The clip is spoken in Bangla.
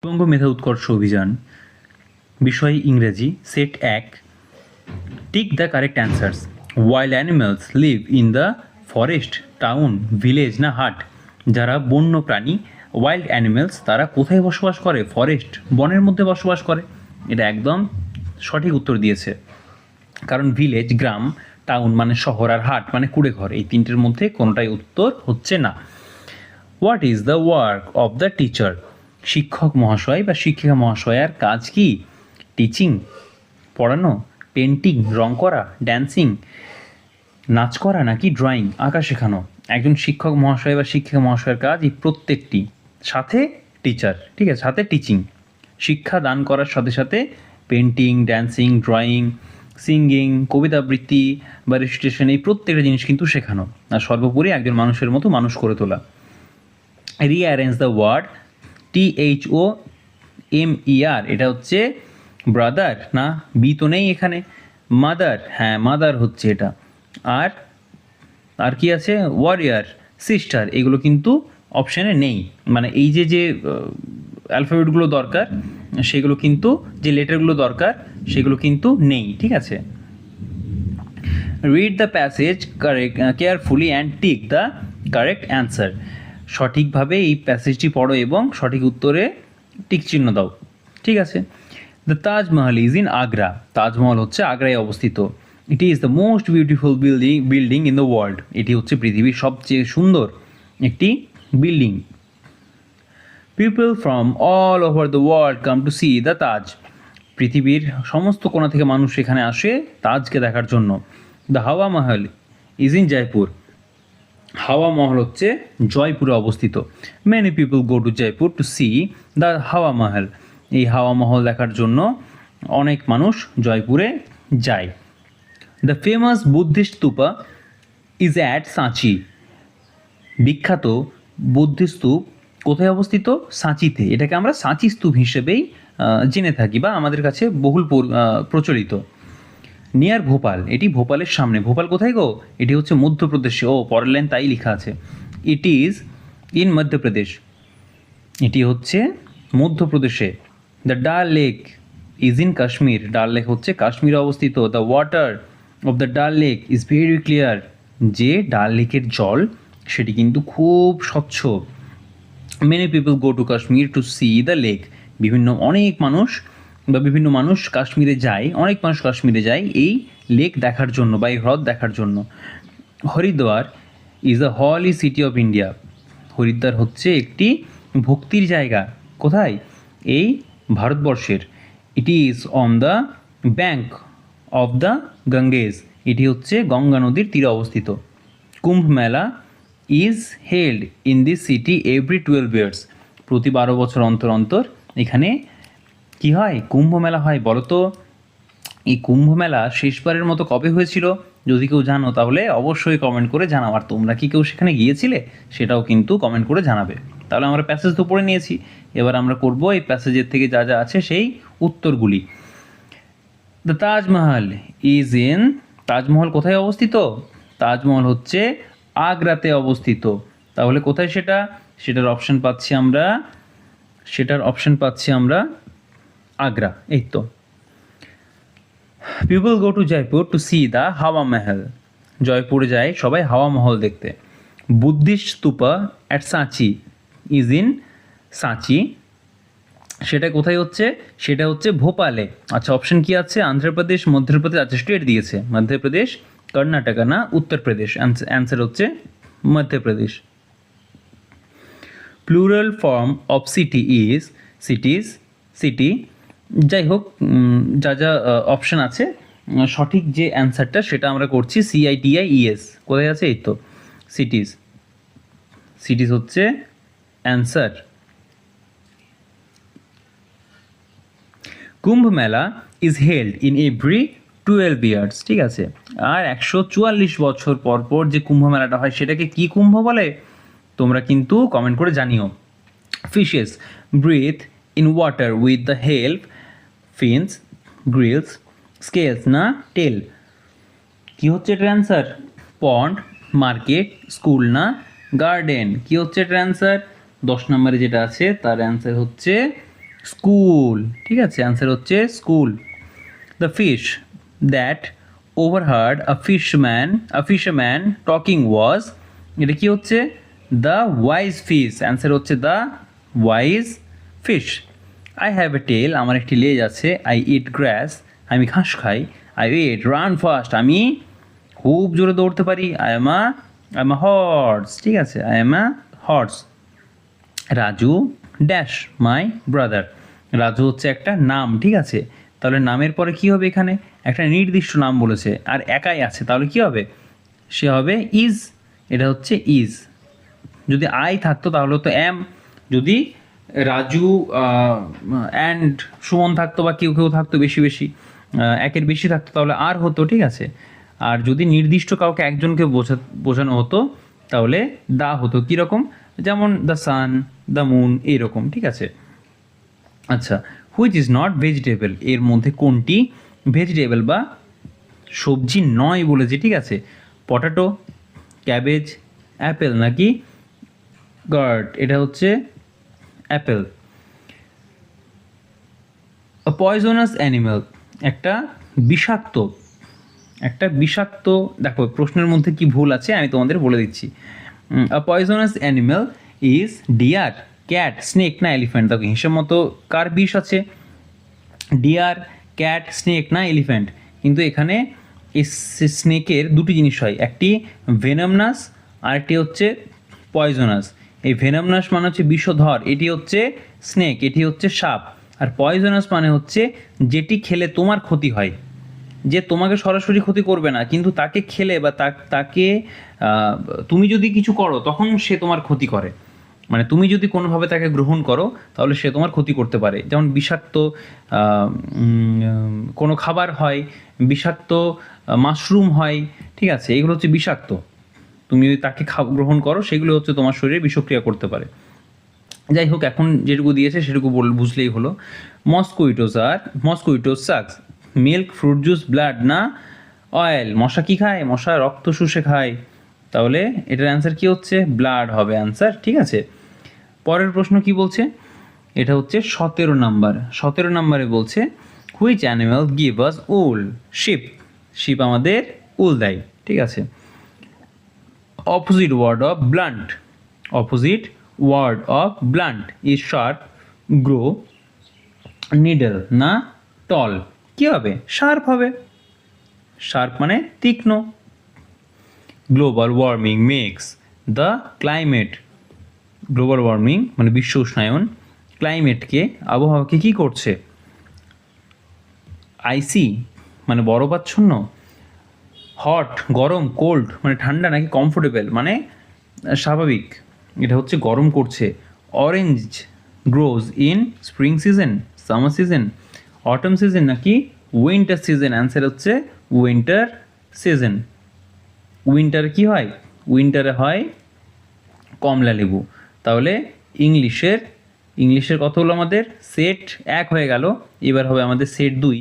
বঙ্গ মেধা উৎকর্ষ অভিযান, বিষয় ইংরেজি, set 1, tick the correct answers. Wild animals live in the forest, town, village না হাট? যারা বন্য প্রাণী, ওয়াইল্ড অ্যানিমেলস, তারা কোথায় বসবাস করে? ফরেস্ট, বনের মধ্যে বসবাস করে। এটা একদম সঠিক উত্তর দিয়েছে, কারণ ভিলেজ গ্রাম, টাউন মানে শহর, আর হাট মানে কুড়েঘর, এই তিনটের মধ্যে কোনোটাই উত্তর হচ্ছে না। What is the work of the teacher? শিক্ষক মহাশয় বা শিক্ষিকা মহাশয়ার কাজ কি? টিচিং, পড়ানো, পেন্টিং, রং করা, ড্যান্সিং, নাচ করা, নাকি ড্রয়িং, আঁকা শেখানো? একজন শিক্ষক মহাশয় বা শিক্ষিকা মহাশয়ের কাজ এই প্রত্যেকটি, সাথে টিচার, ঠিক আছে, সাথে টিচিং, শিক্ষা দান করার সাথে সাথে পেন্টিং, ড্যান্সিং, ড্রয়িং, সিঙ্গিং, কবিতা আবৃত্তি বা রেসিটেশন, এই প্রত্যেকটা জিনিস কিন্তু শেখানো, আর সর্বোপরি একজন মানুষের মতো মানুষ করে তোলা। রিঅ্যারেঞ্জ দ্য ওয়ার্ড, THOMER, এটা হচ্ছে ব্রাদার না? বি তো নেই এখানে। মাদার, হ্যাঁ মাদার হচ্ছে এটা। আর আর কি আছে? ওয়ারিয়ার, সিস্টার, এগুলো কিন্তু অপশানে নেই। মানে এই যে অ্যালফাবেটগুলো দরকার, সেগুলো কিন্তু, যে লেটারগুলো দরকার সেগুলো কিন্তু নেই, ঠিক আছে। Read the passage carefully and tick the correct answer. সঠিকভাবে এই প্যাসেজটি পড়ো এবং সঠিক উত্তরে টিক চিহ্ন দাও, ঠিক আছে। The Taj Mahal is in Agra. Taj Mahal হচ্ছে আগ্রায় অবস্থিত। It is the most beautiful building in the world. এটি হচ্ছে পৃথিবীর সবচেয়ে সুন্দর একটি building. People from all over the world come to see the Taj. পৃথিবীর সমস্ত কোণা থেকে মানুষ এখানে আসে তাজকে দেখার জন্য। The Hawa Mahal is in Jaipur. হাওয়া মহল হচ্ছে জয়পুরে অবস্থিত। Many people go to Jaipur to see the Hawa Mahal. এই হাওয়া মহল দেখার জন্য অনেক মানুষ জয়পুরে যায়। The famous Buddhist stupa is at সাঁচি। বিখ্যাত বুদ্ধিস্ট স্তূপ কোথায় অবস্থিত? সাঁচিতে। এটাকে আমরা সাঁচি স্তূপ হিসেবেই জেনে থাকি, বা আমাদের কাছে বহুল প্রচলিত। নিয়ার ভোপাল, এটি ভোপালের সামনে। ভোপাল কোথায় গো? এটি হচ্ছে মধ্যপ্রদেশে। ও, পরের লাইন তাই লেখা আছে, ইট ইজ ইন মধ্যপ্রদেশ। এটি হচ্ছে মধ্যপ্রদেশে। The Dal lake is in Kashmir. ডাল লেক হচ্ছে কাশ্মীরে অবস্থিত। The water of the Dal lake is very clear. যে ডাল লেকের জল সেটি কিন্তু খুব স্বচ্ছ। Many people go to Kashmir to see the lake. বিভিন্ন মানুষ কাশ্মীরে যায়, অনেক মানুষ কাশ্মীরে যায় এই লেক দেখার জন্য বা এই হ্রদ দেখার জন্য। Haridwar is the holy city of India. Haridwar হচ্ছে একটি ভক্তির জায়গা। কোথায়? এই ভারতবর্ষের। It is on the bank of the Ganges. এটি হচ্ছে গঙ্গা নদীর তীরে অবস্থিত। Kumbh Mela is held in this city every 12 years. প্রতি 12 বছর অন্তর অন্তর এখানে কি হয়? কুম্ভ মেলা হয়। বলো তো, এই কুম্ভ মেলা শেষবারের মতো কবে হয়েছিল? যদি কেউ জানো তাহলে অবশ্যই কমেন্ট করে জানাও। আর তোমরা কি কেউ সেখানে গিয়েছিলে সেটাও কিন্তু কমেন্ট করে জানাবে। তাহলে আমরা প্যাসেজ তো পড়ে নিয়েছি, এবার আমরা করব এই প্যাসেজের থেকে যা যা আছে সেই উত্তরগুলি। The Taj Mahal is in, Taj Mahal কোথায় অবস্থিত? তাজমহল হচ্ছে আগ্রাতে অবস্থিত। তাহলে কোথায় সেটা? সেটার অপশন পাচ্ছি আমরা আগ্রা। এই তো। People go to Jaipur to see the Hawa মহল। জয়পুরে যায় সবাই হাওয়া মহল দেখতে। বুদ্ধিস্ট স্তূপা অ্যাট সাঁচি ইজ ইন সাঁচি। সেটা কোথায় হচ্ছে? সেটা হচ্ছে ভোপালে। আচ্ছা, অপশন কি আছে? অন্ধ্রপ্রদেশ, মধ্যপ্রদেশ, আচ্ছা স্টেট দিয়েছে। মধ্যপ্রদেশ, কর্ণাটকা না উত্তরপ্রদেশ? অ্যান্সার হচ্ছে Madhya Pradesh. Plural form of city is city. যাই হোক, যা যা অপশান আছে, সঠিক যে অ্যান্সারটা সেটা আমরা করছি CITIES। কোথায় আছে? এই তো সিটিজ হচ্ছে answer. Kumbh Mela is held in every 12 years, ঠিক আছে। আর 144 বছর পর পর যে কুম্ভ মেলাটা হয় সেটাকে কি কুম্ভ বলে? তোমরা কিন্তু কমেন্ট করে জানিও। Fishes breathe in water with the help fins, grills, scales না টেল? কি হচ্ছে এটার অ্যান্সার? পন্ড, মার্কেট, স্কুল না গার্ডেন? কি হচ্ছে এটার অ্যান্সার? 10 নম্বরে যেটা আছে তার অ্যান্সার হচ্ছে স্কুল, ঠিক আছে, অ্যান্সার হচ্ছে school. The fish that overheard a fisherman talking was, এটা কি হচ্ছে? দ্য ওয়াইজ ফিশ, অ্যান্সার হচ্ছে the wise fish. I have a tale, আমার একটি লেজ আছে। আই ইট গ্রাস, আমি ঘাস খাই। আই ইট রান ফাস্ট, আমি খুব জোরে দৌড়তে পারি। আই এম আ হর্স, ঠিক আছে, I am a horse. Raju dash my brother, Raju হচ্ছে একটা নাম, ঠিক আছে, তাহলে নামের পরে কি হবে? এখানে একটা নির্দিষ্ট নাম বলেছে আর একাই আছে, তাহলে কি হবে? সে হবে ইজ, এটা হচ্ছে ইজ। যদি আই থাকতো তাহলে তো এম, যদি রাজু অ্যান্ড সুমন থাকতো বা কেউ কেউ থাকতো বেশি বেশি, একের বেশি থাকতো তাহলে আর হতো, ঠিক আছে। আর যদি নির্দিষ্ট কাউকে একজনকে বোঝানো হতো তাহলে দা হতো। কীরকম? যেমন দ্য সান, দ্য মুন, এইরকম, ঠিক আছে। আচ্ছা, হুইচ ইজ নট ভেজিটেবল, এর মধ্যে কোনটি ভেজিটেবল বা সবজি নয় বলেছে, ঠিক আছে। পটাটো, ক্যাবেজ, অ্যাপেল নাকি গার্ড, এটা হচ্ছে অ্যাপেল। পয়জনাস অ্যানিম্যাল, একটা বিষাক্ত, দেখো প্রশ্নের মধ্যে কি ভুল আছে আমি তোমাদের বলে দিচ্ছি। Poisonous animal is deer, cat, snake না এলিফ্যান্ট? দেখো হিসেব মতো কার বিষ আছে? ডিয়ার, ক্যাট, স্নেক না এলিফ্যান্ট? কিন্তু এখানে এই স্নেকের দুটি জিনিস হয়, একটি ভেনামনাস আর একটি হচ্ছে পয়জনাস। এই ভেনামনাস মানে হচ্ছে বিষধর, এটি হচ্ছে স্নেক, এটি হচ্ছে সাপ। আর পয়জনাস মানে হচ্ছে যেটি খেলে তোমার ক্ষতি হয়, যে তোমাকে সরাসরি ক্ষতি করবে না কিন্তু তাকে খেলে বা তাকে তুমি যদি কিছু করো তখন সে তোমার ক্ষতি করে, মানে তুমি যদি কোনোভাবে তাকে গ্রহণ করো তাহলে সে তোমার ক্ষতি করতে পারে। যেমন বিষাক্ত কোনো খাবার হয়, বিষাক্ত মাশরুম হয়, ঠিক আছে, এগুলো হচ্ছে বিষাক্ত। তুমি যদি তাকে গ্রহণ করো সেগুলো হচ্ছে তোমার শরীরে বিষক্রিয়া করতে পারে। যাই হোক, এখন যেটুকু দিয়েছে সেটুকু বুঝলেই হলো। মস্কুইটোস sucks milk, fruit juice, blood না অয়েল? মশা কি খায়? মশা রক্ত শুষে খায়, তাহলে এটার অ্যান্সার কি হচ্ছে? ব্লাড হবে অ্যান্সার, ঠিক আছে। পরের প্রশ্ন কি বলছে? এটা হচ্ছে 17 নাম্বার। 17 নাম্বারে বলছে which animal give us wool? Sheep, sheep আমাদের উল দেয়, ঠিক আছে। Opposite word of blunt, opposite word of blunt is sharp, grow, needle না টল? কি হবে? শার্প হবে, শার্প মানে তীক্ষ্ণ। Global warming makes the climate, global warming মানে বিশ্ব উষ্ণায়ন ক্লাইমেটকে, আবহাওয়াকে কী করছে? আইসি মানে বরফাচ্ছন্ন, হট গরম, কোল্ড মানে ঠান্ডা নাকি কমফোর্টেবল মানে স্বাভাবিক, এটা হচ্ছে গরম করছে। Orange grows in spring season, summer season, autumn season নাকি উইন্টার সিজন? অ্যান্সার হচ্ছে উইন্টার সিজন। উইন্টারে কি হয়? উইন্টারে হয় কমলা লেবু। তাহলে ইংলিশের কত হলো? আমাদের সেট 1 হয়ে গেল, এবার হবে আমাদের সেট 2।